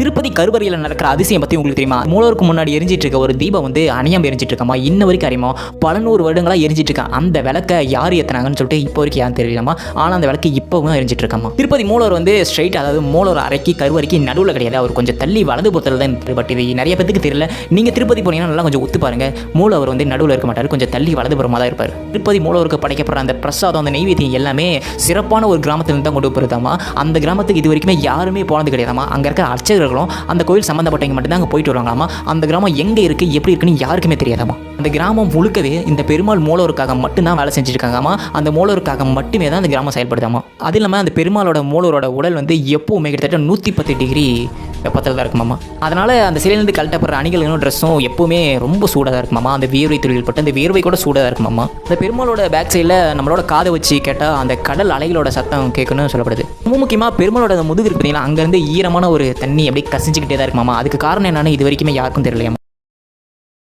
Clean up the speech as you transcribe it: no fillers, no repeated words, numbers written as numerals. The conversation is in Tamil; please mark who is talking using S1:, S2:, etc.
S1: திருப்பதி கருவறையில் நடக்கிற அதிசயம் பற்றி உங்களுக்கு தெரியுமா? மூலவருக்கு முன்னாடி எரிஞ்சிட்டு இருக்க ஒரு தீபம் வந்து அணையாமல் எரிஞ்சிட்டு இருக்காமா. இன்ன வரைக்கும் அறியுமா? பல நூறு வருடங்களாக எரிஞ்சிட்டு இருக்கா. அந்த விளக்கை யார் ஏற்றினாங்கன்னு சொல்லிட்டு இப்போ வரைக்கும் யாரும் தெரியலாமா. ஆனால் அந்த விளக்கு இப்போவும் எரிஞ்சிட்டு இருக்காமா. திருப்பதி மூலவர் வந்து ஸ்ட்ரைட், அதாவது மூலவர் அறைக்கு கருவறைக்கு நடுவில் கிடையாது, அவர் கொஞ்சம் தள்ளி வலது புறத்தில் தான். பட் இது நிறைய பேருக்கு தெரியல. நீங்கள் திருப்பதி போனீங்கன்னா நல்லா கொஞ்சம் ஒத்து பாருங்க. மூலவர் வந்து நடுவில் இருக்க மாட்டார், கொஞ்சம் தள்ளி வலதுபுறமாக தான் இருப்பார். திருப்பதி மூலவருக்கு படைக்கப்படுற அந்த பிரசாதம், அந்த நெய்வேத்தியம் எல்லாமே சிறப்பான ஒரு கிராமத்திலிருந்து தான் கொண்டு போயிருந்தாமா. அந்த கிராமத்துக்கு இது வரைக்குமே யாருமே போனது கிடையாதாமா. அங்கே இருக்க அர்ச்சகர்களும் அந்த கோயில் சம்மந்தப்பட்டவங்க மட்டும்தான் அங்கே போயிட்டு வருவாங்களாமா. அந்த கிராமம் எங்கே இருக்குது, எப்படி இருக்குன்னு யாருக்குமே தெரியாதாமா. அந்த கிராமம் முழுக்கவே இந்த பெருமாள் மூலவருக்காக மட்டும்தான் வேலை செஞ்சுருக்காங்கம்மா. அந்த மூலவருக்காக மட்டுமே தான் அந்த கிராமம் செயல்படுதாமா. அது இல்லாமல் அந்த பெருமாளோட மூலவரோட உடல் வந்து எப்போவுமே கிட்டத்தட்ட 110 டிகிரி வெப்பத்தில் தான் இருக்குமாமா. அதனால் அந்த சிலையிலேருந்து கழட்டப்படுற அணிகளும் ட்ரெஸ்ஸும் எப்போவுமே ரொம்ப சூடாக தான் இருக்குமாமா. அந்த வியர்வை தொழில் பட்டு அந்த வியர்வை கூட சூடாக தான் இருக்குமாமா. அந்த பெருமாளோட பேக் சைடில் நம்மளோட காதை வச்சு கேட்டால் அந்த கடல் அலைகளோட சத்தம் கேட்கணும்னு சொல்லப்படுது. ரொம்ப முக்கியமாக பெருமாளோட முதுகு இருக்கு பார்த்தீங்கன்னா, அங்கேருந்து ஈரமான ஒரு தண்ணி அப்படியே கசிஞ்சிக்கிட்டே தான் இருக்குமாமா. அதுக்கு காரணம் என்னன்னு இது வரைக்குமே யாருக்கும் தெரியலையாமா.